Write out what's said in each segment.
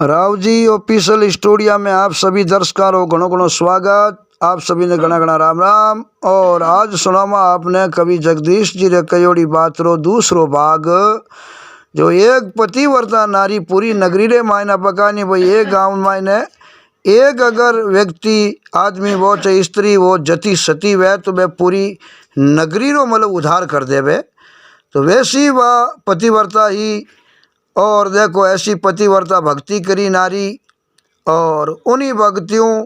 Rao ji official studio में आप सभी दर्शकों को घणो घणो स्वागत। आप सभी ने घना घना राम राम। और आज सुनामा आपने कवि जगदीश जी रे कयोड़ी बात रो दूसरो भाग। जो एक पतिव्रता नारी पूरी नगरी रे मायना पकानी भाई एक गांव मायने एक अगर व्यक्ति आदमी वो चाहे स्त्री वो जति सती वह तो वह पूरी नगरी रो मतलब उद्धार कर देवे। तो वैसी वह पतिव्रता ही और देखो ऐसी पतिव्रता भक्ति करी नारी और उन्हीं भक्तियों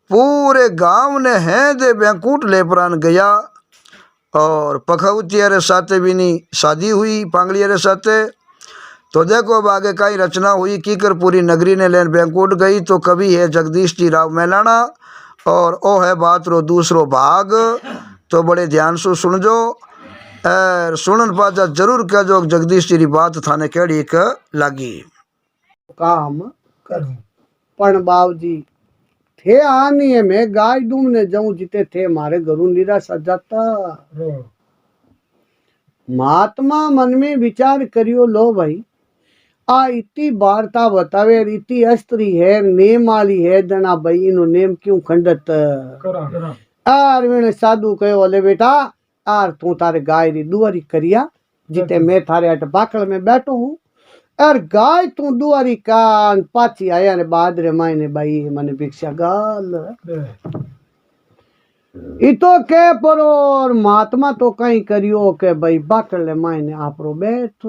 पूरे गांव ने हैं दे बैंकुट ले प्राण गया। और पखवतिया रे साथे भी नहीं शादी हुई पांगड़िया रे साथे। तो देखो अब आगे कई रचना हुई की कर पूरी नगरी ने लेन बैंकुट गई। तो कवि है जगदीश जी राव मैलाना और ओ है बात रो दूसरो भाग। तो बड़े ध्यान से सुन जो सुनन पाजा जरूर कह जो जगदीश जी री बात थाने केड़ी क लागी। काम करूं पण बाबूजी थे आनी है मैं गाय दूमने जाऊं जिते थे मारे घरू निराशा जाता। महात्मा मन में विचार करियो लो भाई आ इतनी वार्ता बतावे इतनी अस्त्री है नेम वाली है जना भाई इनो नेम क्यों खंडत आर मैंने साधु कहो ओले बेटा आर तू तारे गाय री दुआरी करिया जिते मैं थारे अट बाकड़ में बैठो हूँ और गाय तू दुआरी कान पाची आया ने बाद रे मायने भाई मने भिक्षा गाल इतो के परो और महात्मा तो कहीं करियो के भाई बाकड़ ले मायने आपरो बैठ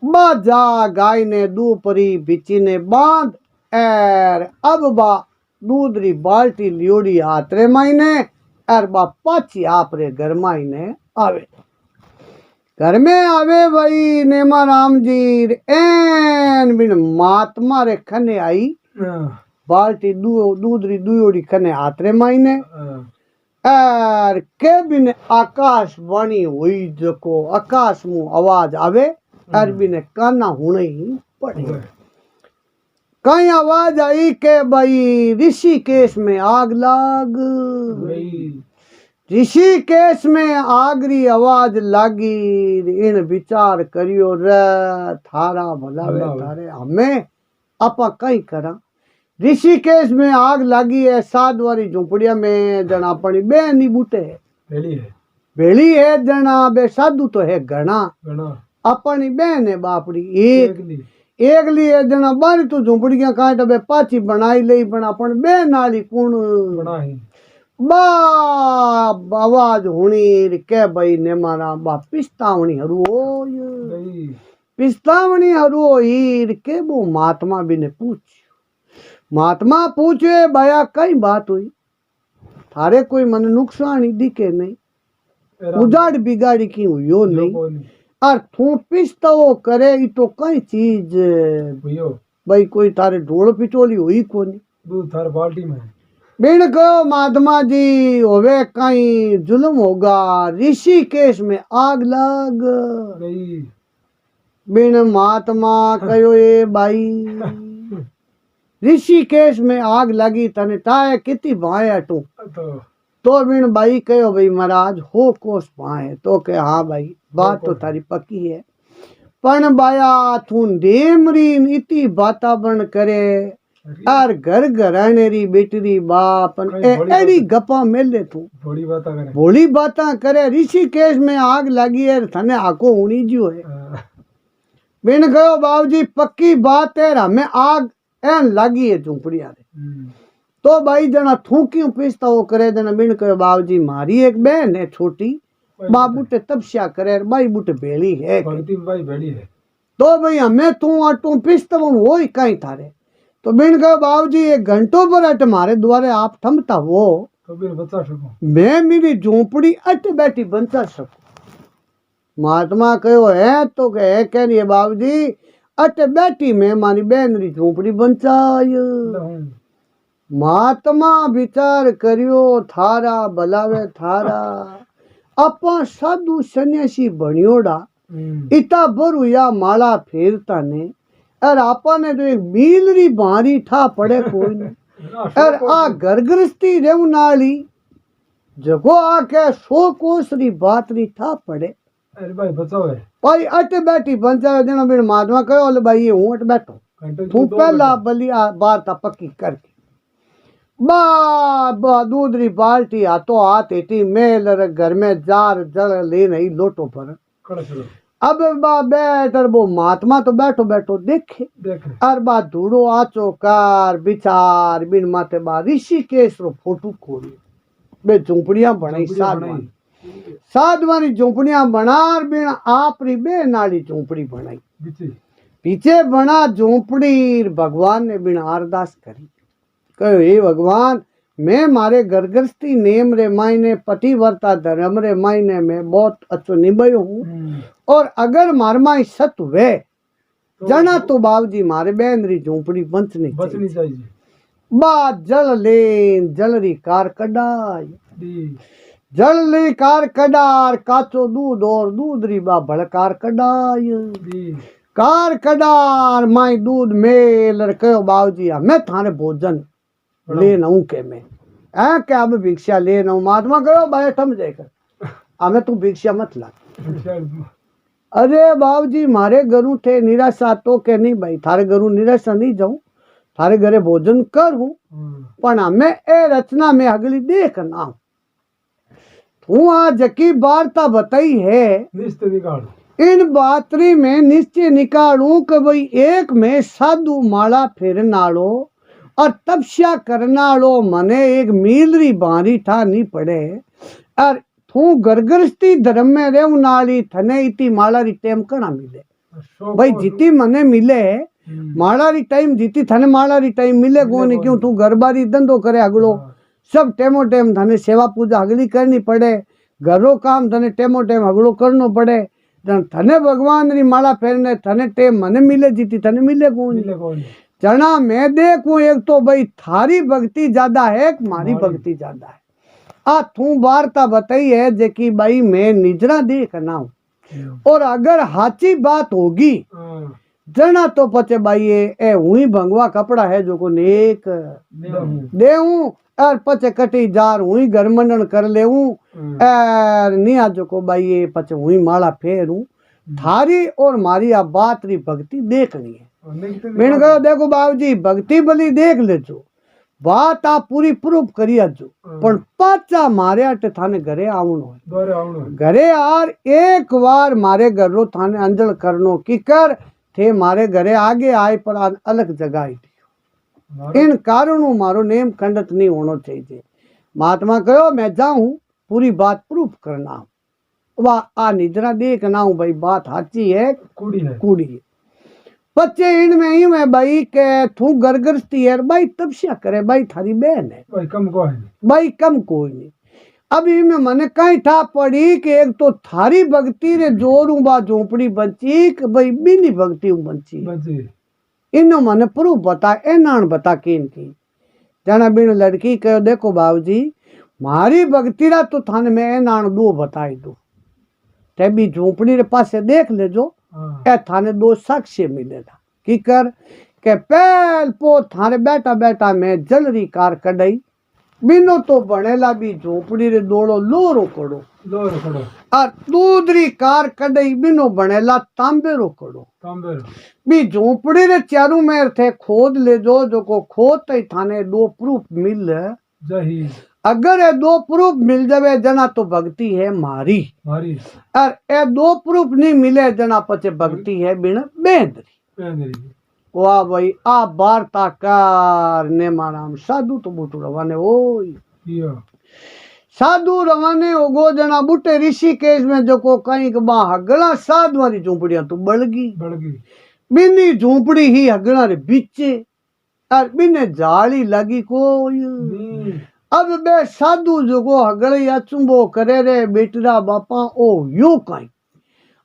बाजा गाय ने दू परी बिची ने बांध एर अब बा दूध री बाल्टी लियोड़ी हाथ रे मायने एर बा पाची आप रे घर मायने आवे। घर में आवे भाई नेमा राम जी एन बिन महात्मा रे खने आई बाल्टी दूध री दुयोड़ी खने हाथ रे मायने एर के बिन आकाश वाणी हुई जको आकाश मु आवाज आवे एर बिन काना हुणे ही पड़े। कहीं आवाज आई के भाई ऋषिकेश में आग लाग। ऋषिकेश में आगरी आवाज लागी इन विचार करियो रे थारा भलावे थारे हमें आपा कहीं करा। ऋषिकेश में आग लागी है साध वाली झोपड़िया में जना अपनी बेनी बूटे भेली है जना बे साधु तो है घना अपनी बहन है बापड़ी एक ली है जना बारी तो झोपड़िया काट बे पाची बनाई ले बना अपन बहन नाली कौन बा आवाज हुणी के भाई ने मारा बा पिस्तावणी हरु पिस्तावणी हरु हीर के वो महात्मा भी ने महात्मा पूछे भया कई बात हुई थारे कोई मन नुकसान ही दिखे नहीं उजाड़ बिगाड़ी की हुई हो नहीं और तू पिस्ता वो करे तो कई चीज भाई कोई थारे ढोल पिचोली हुई कोनी दूध थारे बाल्टी में बिन को महात्मा जी होवे कहीं जुल्म होगा ऋषिकेश में आग लग बिन महात्मा कहो ये भाई ऋषिकेश में आग लगी तने ताए कितनी भाए अटू तो बिन भाई कहो भाई महाराज हो कोस भाए तो के हाँ भाई बात तो थारी पक्की है पण बाया तू डेमरीन इतनी वातावरण करे और घर घराने री बेटरी बाप एड़ी गप्पा मेले तू भोली बाता करे ऋषिकेश में आग लगी है थने आको हुनी जो है बिन कहो बाबूजी पक्की बात है हमें आग एन लगी है झोपड़िया रे तो भाई जना थू क्यों पीसता वो करे जना बिन कहो बाबूजी मारी एक बहन है छोटी बाबू ते तपस्या करे भाई बूटे भेली है तो भाई हमें तू अटू पीसता वो ही कहीं थारे तो बिन कहो बाबूजी एक घंटों पर अट मारे द्वारे आप थमता वो तो फिर बचा सको मैं मेरी झोपड़ी अट बैठी बचा सकूं। महात्मा कहो है तो कहे कह रही है बाबूजी अट बैठी मैं मारी बहन री झोपड़ी बचाय। महात्मा विचार करियो थारा भलावे थारा अपन साधु सन्यासी बनियोड़ा इता बरु या माला फेरता ने और आपा ने तो एक मील री बारी ठा पड़े कोई नहीं और आ घर गृहस्थी रेव नाली जगो आके 100 कोस री बात री ठा पड़े अरे भाई बचाओ है भाई अट बैठी पंचायत दिन बिन महात्मा कहो ले भाई हूं अट बैठो तू पहला बलिया बात पक्की करके बा दूधरी बाल्टी हाथों हाथ एटी मेल रे घर में जार जल ले नहीं लोटो पर अब बा बैठर वो महात्मा तो बैठो बैठो देखे और बा धूड़ो आचो कार विचार बिन माते बा ऋषिकेश रो फोटो खोली बे झूंपड़ियां बनाई साधवानी झूंपड़ियां बनार बिन आपरी बे नाली झूंपड़ी बनाई पीछे बना झूंपड़ी भगवान ने बिन अरदास करी कहो हे भगवान मैं मारे घर गृहस्थी नेम रे मायने पतिव्रता धर्म रे मायने में बहुत अच्छो निभायो हूँ और अगर मार माई सत हुए जना तो बाबूजी मारे बहन री झूंपड़ी बचनी चाहिए बा जल लेन जलरी कार कडाई जल ली कार कडार काचो दूध और दूध री बा भड़कार कडाई कार कडार माई दूध मेल कहो बाबूजी मैं थाने भोजन ले नऊ के मैं ऐ क्या अब भिक्षा ले नऊ महात्मा कहो भाई थम जाकर हमें तू भिक्षा मत ला अरे बाबूजी मारे घरू थे निराशा तो के नहीं भाई थारे घरू निराशा नहीं जाऊं थारे घरे भोजन करूं पण हमें ए रचना में अगली देख ना तू आज की वार्ता बताई है निश्चय निकाल इन बातरी में निश्चय निकालूं कि भाई एक में साधु माला फेरनालो और तपस्या करनालो मने एक मीलरी बारी था नहीं पड़े और तू गरगरस्ती धर्म में रेव नाली थने इती माला री टाइम कना मिले भाई जिती मने मिले माला री टाइम जीती थने माला री टाइम मिले कोनी क्यों तू घर बारी धंधो करे अगलो सब टेमो टेम थने सेवा पूजा अगली करनी पड़े घरो काम थने टेमो टेम अगलो करनो पड़े थने भगवान री माला फेरने थने टेम मने मिले जीती थने मिले कोनी जना मैं देखूं एक तो भाई थारी भक्ति ज्यादा है मारी भक्ति ज्यादा है आ तू वार्ता बताई है जेकी भाई मैं निजरा देखना हूँ और अगर हाची बात होगी जना तो पचे भाई ए हुई भंगवा कपड़ा है जो को नेक देऊं और पचे कटी जार हुई घर मंडन कर ले निया जो को भाई ये पचे हुई माला फेरूं थारी और मारी आ बात री भक्ति देखनी है मैंने कहा देखो बाबूजी भक्ति भली देख ले जो बात आप पूरी प्रूफ करिया जो पण पाचा मारे आटे थाने घरे आवनो घरे आर एक बार मारे घर रो थाने अंजल करनो की कर थे मारे घरे आगे आए पर अलग जगह आई थी इन कारणों मारो नेम खंडित नहीं होना चाहिए महात्मा कहो मैं जाऊं पूरी बात प्रूफ करना वाह आ निजरा देखना हूं भाई बात हाची है कुड़ी है बच्चे इनमें ही में भाई के तू गरगरती है भाई तपस्या करे भाई थारी बहन है भाई कम कोई नहीं अभी में मने कहीं था पड़ी कि एक तो थारी भक्ति रे जोरू बा झोपड़ी बची कि भाई बिनी भक्ति बची इनो मने प्रूफ बता ए नान बता के इनकी जना बिन लड़की कहो देखो बाबूजी मारी भक्ति रा तो थाने में ए नान दो बताई दो ते भी झोपड़ी रे पासे देख ले जो ए थाने दो साक्ष्य मिलेगा की कर के पहल पो थारे बैठा बैठा मैं जलरी कार कढ़ाई बिनो तो बनेला भी झोपड़ी रे दोड़ो लोरो कड़ो और दूधरी कार कढ़ाई बिनो बनेला तांबेरो कड़ो भी झोपड़ी रे चारू में थे खोद ले जो को खोद तई थाने दो प्रूफ मिल अगर ये दो प्रूफ मिल जावे जना तो भक्ति है मारी और ये दो प्रूफ नहीं मिले जना पचे भक्ति है बिन बेंदरी वाह भाई आ वार्ता कार ने मानाम साधु तो बूटू रवाने ओई साधु रवाने ओगो जना बूटे ऋषिकेश में जो को कहीं के बा हगला साधु वाली झोपड़ियां तो बड़गी बिनी झोपड़ी ही हगला रे बीचे और बिने जाली लगी कोई अब बे साधु जो को हगले अचुंबो करे रे बेटरा बापा ओ यू कहीं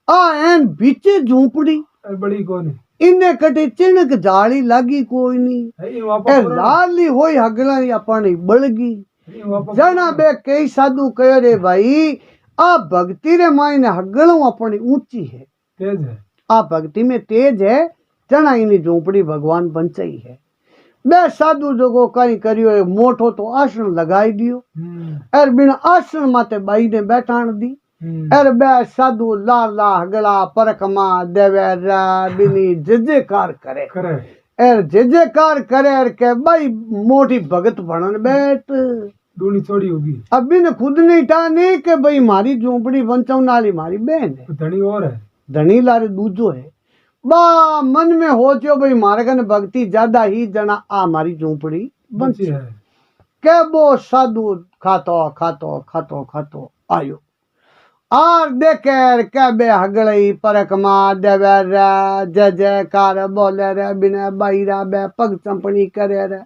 आ एन बीचे झोपड़ी बड़ी कोनी इन्ने कटे चिणक जाली लागी कोई नहीं ए लाली होई हगला अपनी बड़गी जना बे कई साधु कहे रे भाई आ भक्ति रे मायने हगलों अपनी ऊंची है तेज है आ भक्ति में तेज है जना इनी झोपड़ी भगवान बंचाई है बे साधु जो को कहीं करियो मोटो तो आसन लगाई दियो और बिना आसन माते बाई ने बैठाण दी अरे बे साधु लाला हगला परकमा देवे बिनी जजेकार करे एर जे जे कार करे एर के भाई मोटी भगत बनन बैठ दूनी थोड़ी होगी, अभी ने खुद नहीं टाने के भाई मारी झोपड़ी बंचाऊ नाली मारी बहन है धनी और है। धनी लारे दूजो है बा मन में हो जो भाई मारे कने भक्ति ज्यादा ही जना आ मारी झोपड़ी बची बंची है। के वो साधु खातो खातो खातो खातो आयो आर देखे के बे हगड़ई परक मा देवे रे जय जयकार बोले रे बिना बाईरा बे पग चंपणी करे रे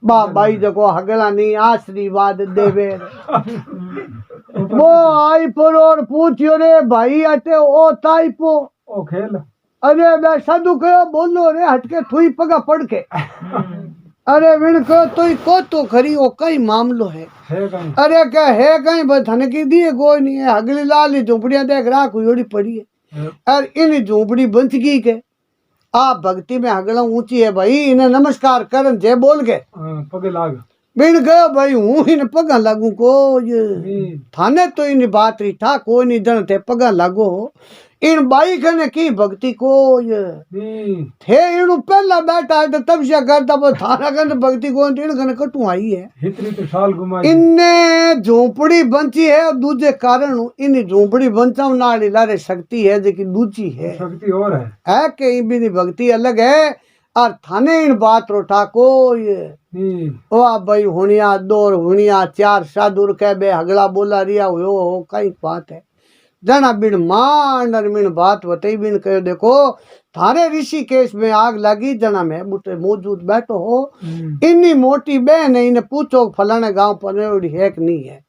बा बाई जको हगला नहीं आशीर्वाद देवे रे वो आई पर और पूछियो रे भाई अटे ओ ताइपो ओ खेल अरे बे साधु कहो बोलो रे हटके थुई पगा पड़ के अरे विण को तो खरी ओ कई मामलो है कहीं अरे क्या है कहीं बस थाने की दिए कोई नहीं है अगली लाल झोपड़ियां देख रहा कोई जोड़ी पड़ी है और इन झोपड़ी बंच गई के आप भक्ति में हगला ऊंची है भाई इन्हें नमस्कार करन जे बोल के पगे लाग बिन गयो भाई हूँ इन पगा लागू को ये थाने तो इन बात रही था कोई नहीं जन थे पगा लागो हो इन बाई कने की भक्ति को ये थे इन पहला बैठा है तो तब से करता पर थाना कने भक्ति को इन कने कटू आई है इतनी तो साल घुमाई इनने झोपड़ी बंची है और दूजे कारण इन झोपड़ी बंचाव नाली लारे शक्ति है जो कि दूजी है शक्ति और है कि भी भक्ति अलग है और थाने इन बात रोटा को ये वाह भाई हुनिया दो हुनिया चार साधुर कह बे हगला बोला रिया हो कई बात है जना बिन मान और बिन बात बताई बिन कहो देखो थारे ऋषिकेश में आग लगी जना में बुटे मौजूद बैठो हो इन्नी मोटी बहन है इन्हें पूछो फलाने गांव पनेवड़ी है कि नहीं है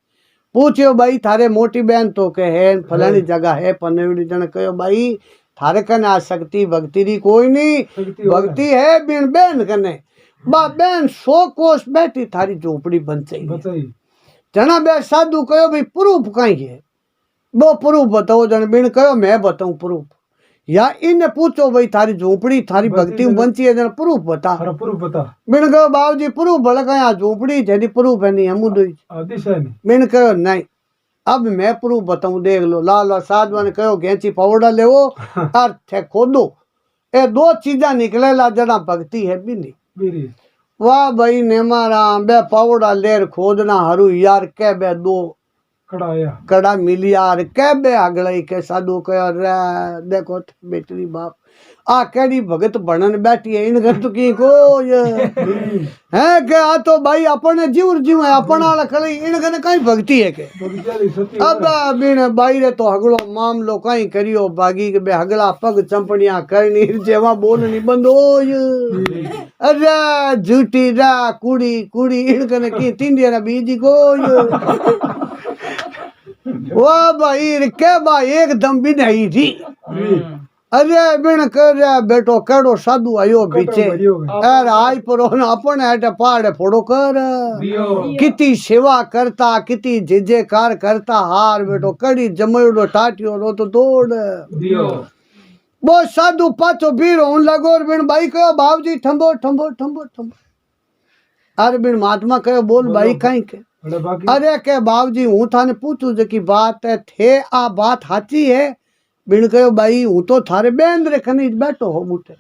पूछो भाई थारे मोटी बहन तो के है फलानी जगह है पनेवड़ी जना कहो भाई थारे कने आ शक्ति भक्ति री कोई नहीं भक्ति है बिन बहन कने बा बहन 100 कोस बैठी थारी झोपड़ी बन चाहिए जना बे साधु कहो भाई प्रूफ कहीं है वो प्रूफ बताओ जन बिन कहो मैं बताऊं प्रूफ या इन पूछो भाई थारी झोपड़ी थारी भक्ति बंची है जन प्रूफ बता बिन कहो बाबू जी प्रूफ भले कहा झोपड़ी जैसी प्रूफ है नहीं हम बिन कहो नहीं अब मैं प्रूफ बताऊं देख लो लाल साधवन कहो घेंची पाउडर ले और थे खोदो ये 2 चीजा निकले ला जना भक्ति है भी नहीं वाह भाई नेमारा बे पाउडर लेर खोदना हरू यार के बे 2 कड़ा मिली यार के बे अगड़ई के साधु कह रे देखो बेटरी बाप आ केड़ी भगत बनन बैठी है इन घर तो की को ये है के आ तो भाई अपने जीव है अपना लखड़ी इन घर कहीं भक्ति है के अब बिन भाई रे तो हगड़ो मामलो कहीं करियो बागी के बे हगला पग चंपड़ियां करनी जेवा बोलनी बंद हो ये अरे झूठी रा कुड़ी कुड़ी इन घर की तिंडिया बीजी को ये वाह भाई के भाई एकदम भी नहीं थी अरे बिन कर बेटो केड़ो साधु आयो पीछे अरे आई पर अपन हटे पहाड़ फोड़ो कर किती सेवा करता किती जेजेकार करता हार बेटो कड़ी जमयोड़ो टाटियो रो तो दौड़ वो साधु पाछो भीड़ होने लगो और बिन भाई कहो बाबू जी ठंबो ठंबो ठंबो ठंबो अरे बिन महात्मा कहो बोल भाई कहीं के अरे के बाबू जी हूँ थाने पूछू जो की बात है थे आ बात हाची है बिन कहो भाई हूँ तो थारे बहन रे खनी बैठो हो बूटे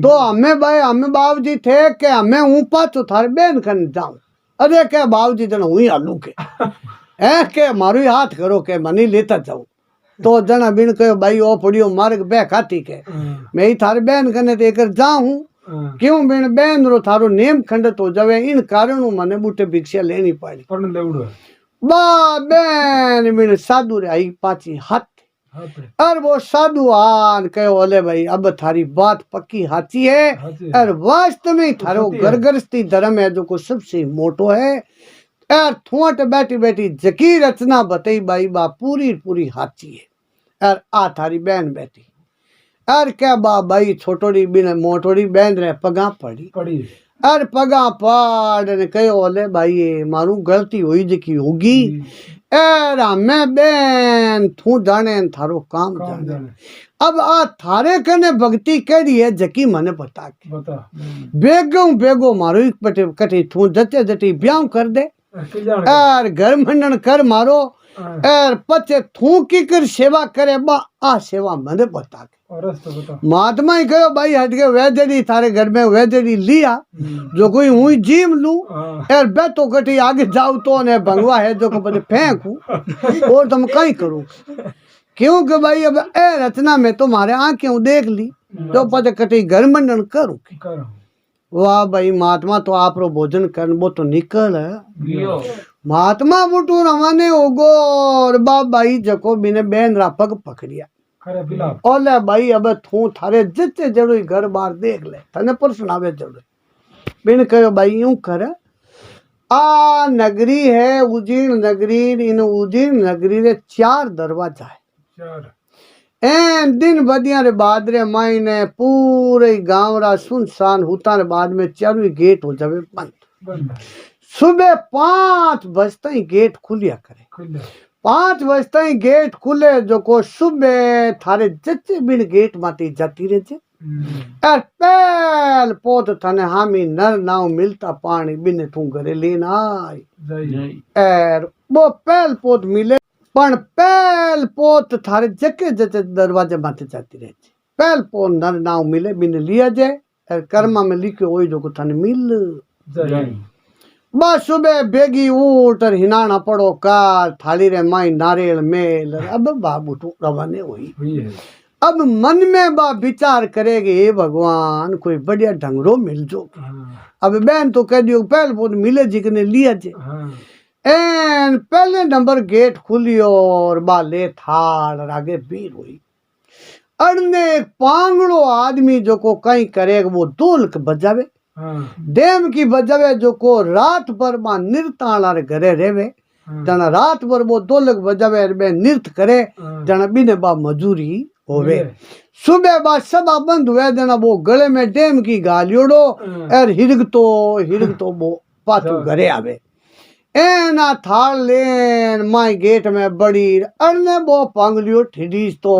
तो हमें भाई हमें बाबू जी थे के हमें हूँ पाछो थारे बहन खन जाऊं अरे के बाबू जी जना हुई आलू के है के मारू हाथ करो के मनी लेता जाऊं तो जना बिन कहो भाई ओ पड़ियो मार्ग बे खाती के मैं ही थारे बहन खने देकर जाऊं क्यों बिन बहन रो थारो नेम खंडित हो जावे इन कारणों मने बूटे भिक्षा लेनी पड़ी बा बहन बिन साधु रे आई पाची हाथ और वो साधु आन कहो ओले भाई अब थारी बात पक्की हाची है और वास्तव में थारो गरगरस्ती धर्म है जो को सबसे मोटो है और थोट बैठी बैठी जकी रचना बताई भाई बा पूरी पूरी हाची है और आ थारी बहन बैठी और क्या बा भाई छोटोड़ी बिन मोटोड़ी बहन रे पगा पड़ी और पगा पाड़ ने कहो ओले भाई मारू गलती हुई जकी होगी एर हमें बेन थू जाने थारो काम जाने अब आ थारे कने भक्ति करी है जकी मने बता के बेगो मारो पटे कटी थू जटे जटी ब्याह कर दे और घर मंडन कर मारो एर पचे थू की कर सेवा करे बा आ सेवा मने बता के और रस्तो बता महात्मा ही कहो भाई हट के वैद्यड़ी थारे घर में वैद्यड़ी लिया जो कोई हुई जीम लू एर बैठो कटी आगे जाऊ तो ने भंगवा है जो को पहले फेंकू और तुम कहीं करूं क्योंकि भाई अब ए रचना में तुम्हारे आंखें देख ली तो पता कटी घर मंडन करूं करो वाह भाई महात्मा तो आप रो भोजन कर वो तो निकल है महात्मा बुटू रवाने होगो और बाप भाई जको बिने बहन रा पग पकड़िया खरे बिलाप ओले भाई अब तू थारे जिते जड़ो घर बार देख ले तने प्रश्न आवे जड़ो बिन कहो भाई यूं कर आ नगरी है उजीर्ण नगरी इन उजीर्ण नगरी रे 4 दरवाजा है चार एन दिन बदिया रे बाद रे मायने पूरे गांव रा सुनसान होता रे बाद में चारों गेट हो जावे बंद बंद सुबह 5 बजते ही गेट खुलिया करे खुले 5 बजते ही गेट खुले जो को सुबह थारे जच्चे बिन गेट माती जाती रहे छे एर पहल पोत थाने हामी नर नाव मिलता पानी बिने तू घरे लेना आई जय एर वो पहल पोत मिले पण पहल पोत थारे जके जचे दरवाजे माथे जाती रहे छे पहल पोत नर नाव मिले बिने लिया जाए एर कर्मा में लिखे होई जो को थाने मिल जय बस सुबह बेगी उठ और हिनाना पड़ो कार थाली रे माई नारियल मेल अब बाबू तू रवाने हुई हुई है अब मन में बा विचार करेगे हे भगवान कोई बढ़िया ढंगरो मिल जो अब बहन तो कह दियो पहले बहुत मिले जी ने लिया जे एन पहले नंबर गेट खुलियो और बाले थाल और आगे भीड़ हुई अड़ने एक पांगड़ो आदमी जो को कहीं करेगा वो ढोलक बजावे डेम की बजावे जो को रात भर मां नृत्य रे घरे रेवे जना रात भर वो ढोलक बजावे बे नृत्य करे जना बिने बा मजूरी होवे सुबह बाद सभा बंद हुए जना वो गले में डेम की गालियोड़ो और हिरग तो वो पाछू घरे आवे एना थाल लेन माई गेट में बड़ी अरने वो पांगलियो ठिडीस तो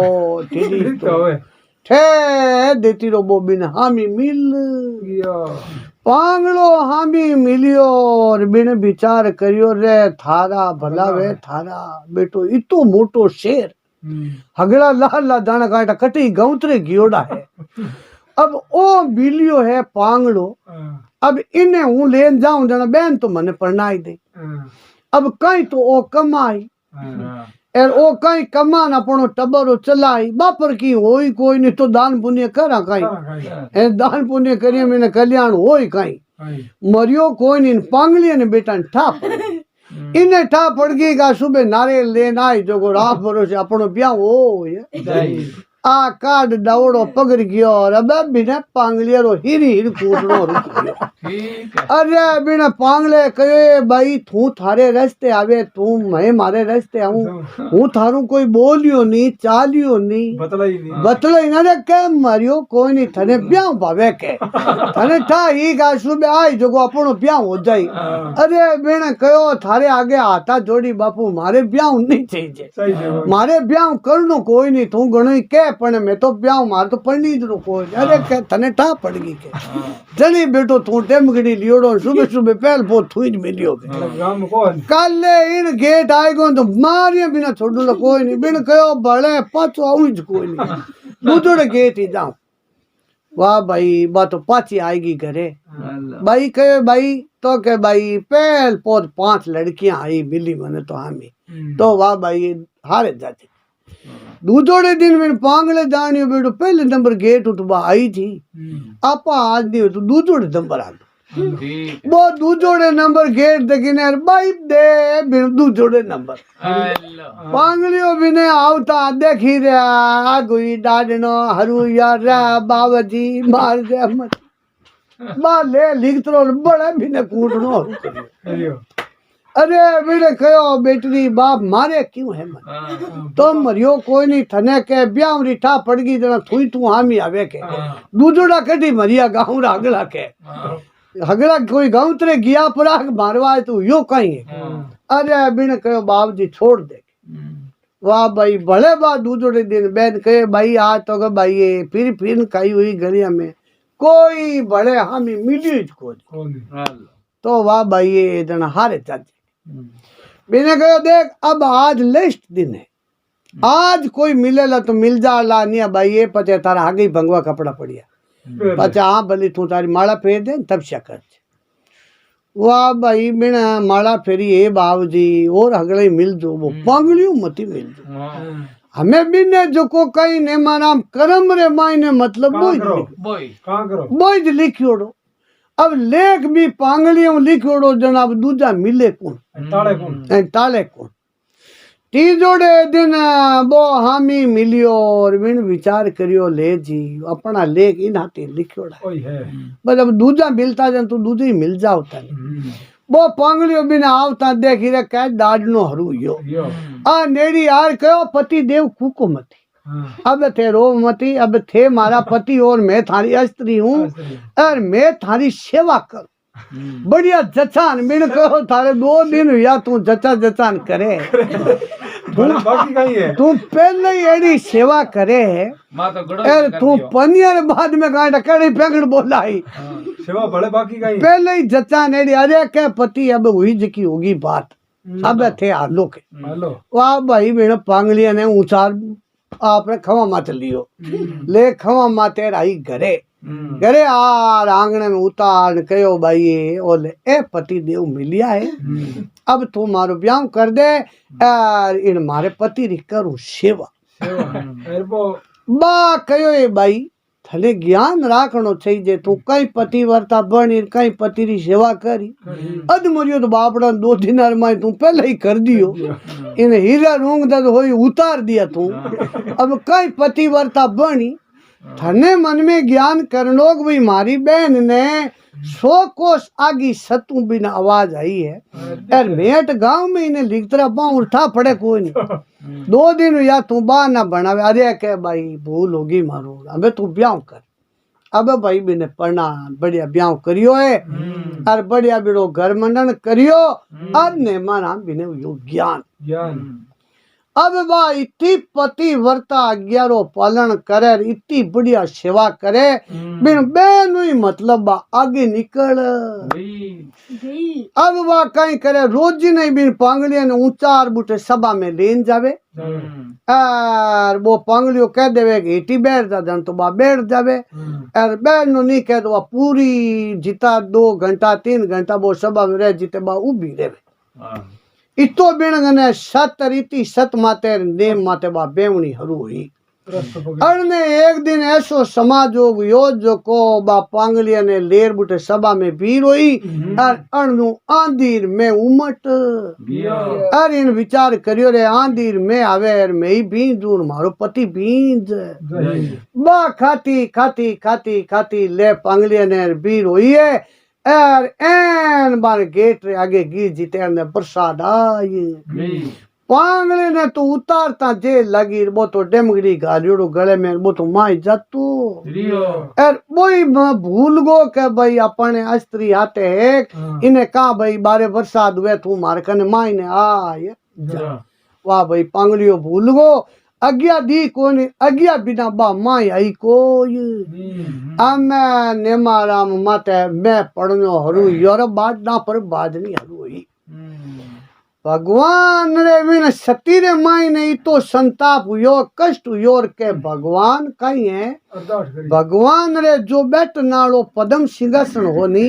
ठे देती रो वो बिन हामी मिल पांगलो हामी मिलियो और बिन विचार करियो रे थारा भला वे थारा बेटो इतो मोटो शेर हगड़ा लाल ला दाना काटा कटी गौतरे गियोड़ा है अब ओ मिलियो है पांगलो अब इन्हें हूँ लेन जाऊं जना बहन तो मने परनाई दे अब कहीं तो ओ कमाई और ओ कहीं कमान अपनो टबरो चलाई बापर की होई कोई नहीं तो दान पुण्य करा कहीं दान पुण्य करिए मैंने कल्याण होई कहीं मरियो कोई नहीं पांगलिया ने बेटा ठा इन्हें ठा पड़ गई का सुबह नारियल लेन आई जो को रात भरोसे अपनो ब्याह हो आ कार्ड दौड़ो पकड़ गयो और अब बिना पांगलिया रो हिरी हिर कूटनो रुक गयो अरे बिना पांगले कहे भाई तू थारे रास्ते आवे तू मैं मारे रास्ते आऊं हूं थारू कोई बोलियो नहीं चालियो नहीं बतलाई ना रे के मारियो कोई नहीं थने ब्याह भावे के थने था ही का सुबह आई जो अपनो ब्याह हो जाई अरे बिना कहो थारे आगे हाथा जोड़ी बापू मारे ब्याह नहीं चाहिए मारे ब्याह करनो कोई नहीं तू गणो के पण मैं तो ब्याह मार तो पढ़नी जरो कोई अरे के थने टा पड़ गई के जनी बेटो तू टेमगड़ी लियोड़ो सुबह सुबह पहल बहुत थुई मिलियो कल इन गेट आएगो तो मारिया बिना छोड़ो कोई नहीं बिन कहो बड़े पाछो आऊं कोई नहीं दूसरे गेट ही जाऊं वाह भाई बात तो पाची आएगी घरे भाई कहे भाई तो के भाई पहल पोत 5 लड़कियां आई मिली मने तो हामी तो वाह भाई हारे जाते दूसरे दिन में पांगले जानी बेटो पहले नंबर गेट उठवा आई थी आपा आज नहीं तो दूसरे नंबर आ वो दूसरे नंबर गेट देखने भाई दे दूसरे नंबर पांगलियो बिने आवता देखी रे आगुई डाडनो हरू यार बाबाजी मार दे मत बा ले लिखतरो बड़े बिने कूटनो अरे मेरे कहो बेटरी बाप मारे क्यों है मन तो मरियो कोई नहीं थने के ब्याह रिठा पड़ गई जना थुई तू हामी आवे के दूजोड़ा कटी मरिया गाँव हगड़ा के हगड़ा कोई गाँव तरे गया पराग मारवा तू यो कहीं है अरे बिन कहो बाप जी छोड़ दे वाह भाई भले बात दूसरे दिन बहन कहे भाई आज तो भाई ये फिर कही हुई गलिया में कोई बड़े हामी मिली को तो वाह भाई ये जना हारे चाचे बिने कहो देख अब आज लेस्ट दिन है, आज कोई मिलेला तो मिल जा ला नहीं भाई ये पचे तारा आगे भंगवा कपड़ा पड़िया पचा हाँ भली तू तारी माला फेर दे तब क्या कर वाह भाई बिना माला फेरी ए बाबू जी और अगले मिल दो वो पांगलियों मती मिल दो हमें बिने जो को कई ने मारा करम रे मायने मतलब बोझ लिखियोड़ो अब लेख भी पांगलियों लिखियोड़ो जनाब दूजा मिले कौन ताले कौन तीजोड़े दिन वो हामी मिलियो और बिन विचार करियो ले जी अपना लेख इन हाथी लिखियोड़ा बस अब दूजा मिलता जन तू दूजा ही मिल जाओ तने वो पांगलियो बिना आवता देखी रे कह दाडनो हरू यो आ नेड़ी यार कहो पति देव कुको मती अब थे रो मती अब थे मारा पति और मैं थारी स्त्री हूँ और मैं थारी सेवा कर बढ़िया जचान बिन कहो थारे 2 दिन या तू जचा जचान करे तू पहले ही एडी सेवा करे तू पनियर बाद में गांड कड़ी पेंगड़ बोलाई सेवा भले बाकी का ही पहले ही जचान एडी अरे के पति अब हुई जकी होगी बात अब थे आलो के वाह भाई बिन पांगलिया ने ऊंचार आपने खवा मत लियो ले खवा माते राई घरे घरे आर आंगणे में उतार कहो भाई ओले ए पति देव मिलिया है अब तू मारो ब्याह कर दे और इन मारे पति री करू सेवा बा कहो ए भाई थले ज्ञान राखनो चाहिए तू कई पतिव्रता बनी कई पति री सेवा करी अद मरियो तो बापड़ा 2 दिन में तू पहले ही कर दियो इन हीरा रूंग दद होई उतार दिया तू अब कई पतिव्रता बनी थने मन में ज्ञान करनोग भी मारी बहन ने 100 कोस आगी सतू बिना आवाज आई है और भेंट गांव में इन्हें लिखतरा पाँव उठा पड़े कोई नहीं 2 दिन या तू बा ना बनावे अरे के भाई भूल होगी मारो अबे तू ब्याह कर अब भाई बिने पढ़ना बढ़िया ब्याह करियो है और बढ़िया बिड़ो घर मंडन करियो और ने माना बिने यो ज्ञान अब बा इतनी पतिव्रता 11 पालन करे इतनी बढ़िया सेवा करे बिन बेनु ही मतलब बा आगे निकल अब बा कहीं करे रोज नहीं बिन पांगलिया ने ऊंचार बूटे सभा में लेन जावे और वो पांगलियो कह देवे कि इटी बैठ जा जन तो बा बैठ जावे और बैठ नहीं कह तो पूरी जिता 2 घंटा 3 घंटा वो सभा में रह जीते बा उभी रहे इतो बिणगने सत रीति सत माते नेम माते बा बेवणी हरू हुई अरने एक दिन ऐसो समाजोग योजो को बा पांगलिया ने लेर बुटे सभा में भीड़ हुई और अणनु आंधीर में उमट और इन विचार करियो रे आंधीर में आवे और मैं ही भींज दूर मारो पति भींज बा खाती खाती खाती खाती ले पांगलिया ने भीड़ हुई है और एन बार गेट रे आगे गिर जीते ने प्रसाद आई पांगले ने तो उतारता जे लगी वो तो डेमगड़ी गालियोड़ो गले में वो तो माई जातू और वही भूल गो के भाई अपने स्त्री आते है इन्हें कहा भाई बारे बरसात हुए तू मार कने माई ने आए वाह भाई पांगलियो भूल गो अज्ञा दी कोनी अज्ञा बिना बा माई आई कोई मैं नेमाराम माते मैं पढ़नो हरू योर बात ना पर बाज नहीं हरू हुई भगवान रे बिन सती रे माई ने तो संताप हुयो कष्ट हुयो के भगवान कहीं है भगवान रे जो बैठ नालो पदम सिंहासन होनी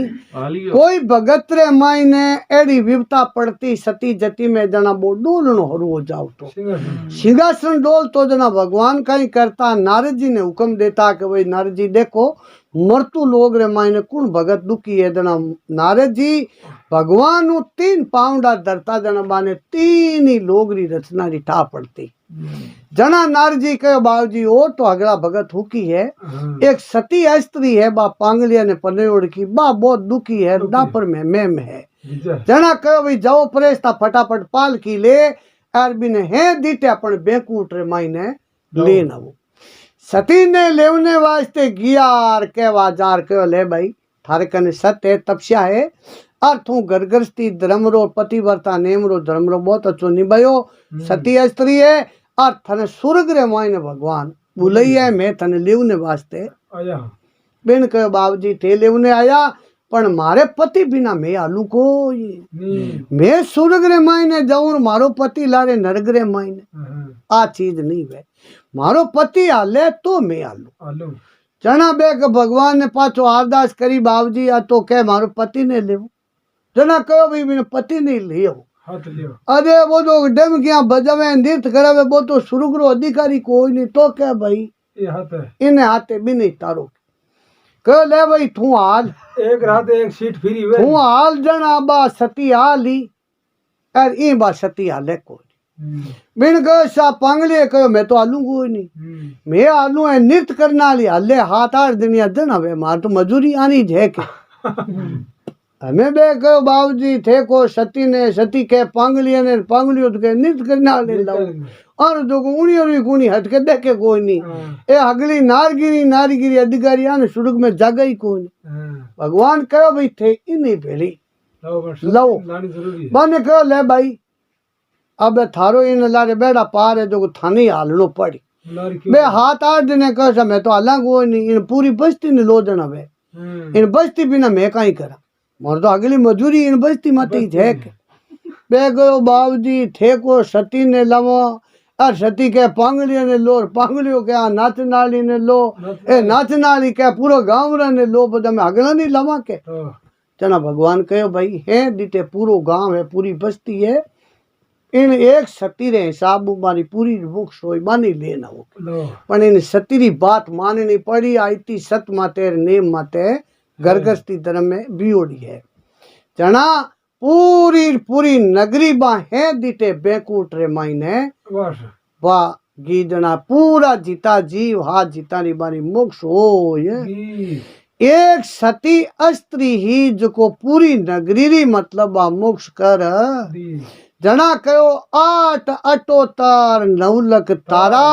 कोई भगत रे माई ने एड़ी विपता पड़ती सती जती में जना बो डोलनो हरू हो जाओ तो सिंहासन डोल तो जना भगवान कहीं करता नारद जी ने हुक्म देता कि भाई नारद जी देखो मरतू लोग रे मायने कौन भगत दुखी है जना नारद जी भगवान नु 3 पाउंडा धरता जना बाने 3 ही लोग री रचना री ठा पड़ती जना नारद जी कहो बाबू जी और तो अगला भगत हुकी है एक सती स्त्री है बा पांगलिया ने पनेड़ की बा बहुत दुखी है डापर में मेम है जना कहो भाई जाओ परेस्ता फटाफट पाल की ले और बिने है दीटे अपन बेकूट रे मायने लेन आवो सती ने लेवने वास्ते गियार के वाजार के ले भाई थारे कने सत्य है तपस्या है और तू गरगरस्ती धर्मरो पतिव्रता नेमरो धर्मरो बहुत अच्छो निभायो सती स्त्री है और थने स्वर्ग रे मायने भगवान बुलई है मैं थने लेवने वास्ते बिन कहो बाबूजी थे लेवने आया पण मारे पति बिना मैं आलू कोई नहीं मैं स्वर्ग रे मायने जाऊं मारो पति लारे नरक रे मायने हाँ, आ चीज नहीं वे मारो पति हाले तो मैं आलू आलू जना बे के भगवान ने पाछो अरदास करी बाबूजी आ तो कह मारो पति ने लेवो जना कहो भाई मैंने पति नहीं लियो हाथ लियो अरे वो जो डमकियां बजावे नृत्य करावे वो तो स्वर्ग रो अधिकारी कोई नहीं तो क्या भाई ये हाथ है इन्हें हाथे भी नहीं तारो कह ले भाई तू हाल एक रात एक सीट फ्री हुए तू हाल जना बा सती हाल ही और ई बा सती हाले कोई बिन कहो सा पांगले कहो मैं तो आलू कोई नहीं मैं आलू है नृत्य करना ली हल्ले हाथ आठ दुनिया दिन हवे मार तो मजूरी आनी है के हमें बे कहो बाबूजी थे को सती ने सती के पांगलिया ने पांगलियो तो के नृत्य करना ले लाओ और जो उनी और कुनी हट के देखे कोई नहीं ए अगली नारगिरी अधिकारी आने सुर्ग में जागा ही कोई नहीं भगवान कहो भाई थे इन्हीं भेली लो लानी जरूरी है बने कहो ले भाई अब थारो इन लारे बेड़ा पार है जो थाने हालनो पड़ी लारी बे हाथ आठ दिन कह मैं तो हालां कोई नहीं इन पूरी बस्ती ने लो देना बे इन बस्ती बिना मैं कहीं करा मोर तो अगली मजूरी इन बस्ती मत ही है के बे गयो बाबूजी थे को सती ने लवो और सती के पांगलियों ने लो पांगलियों के आ नाचनाली ने लो ए नाचनाली के पूरा गांव ने लो बदा में अगला नहीं लवा के जना भगवान कहो भाई है दीते पूरो गांव है पूरी बस्ती है इन एक सती रे हिसाब मारी पूरी बुक सोई मानी लेना हो पण इन सती री बात माननी पड़ी आईती सत माते नेम माते गरगस्ती धर्म में बियोड़ी है जना पूरी नगरी बा है दीते बेकूट रे मायने बा गी जना पूरा जीता जीव हा जीता री बारी मोक्ष हो एक सती अस्त्री ही जो पूरी नगरी री मतलब बा मोक्ष कर जना कहो आठ अठोतर नवलक तारा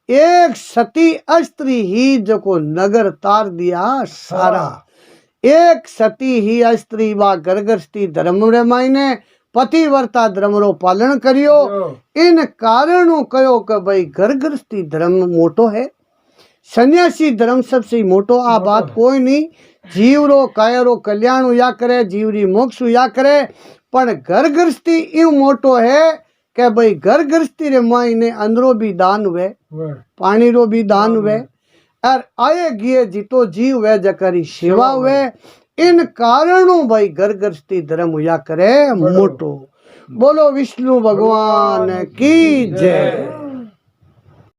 एक सती अस्त्री ही जो नगर तार दिया सारा एक सती ही अस्त्री वा गरगस्ती धर्म रे मायने पतिव्रता धर्म रो पालन करियो इन कारणों कहो कि भाई गरगस्ती धर्म मोटो है सन्यासी धर्म सबसे मोटो आ बात कोई नहीं जीव रो काया रो कल्याण या करे जीव री मोक्ष या करे पण घर गृहस्थी यू मोटो है कि भाई घर गृहस्थी रे मायने अंदरो भी दान हुए पानी रो भी दान हुए और आए गिए जीतो जीव हुए जकरी सेवा हुए इन कारणों भाई घर गृहस्थी धर्म हुआ करे मोटो बोलो विष्णु भगवान की जय।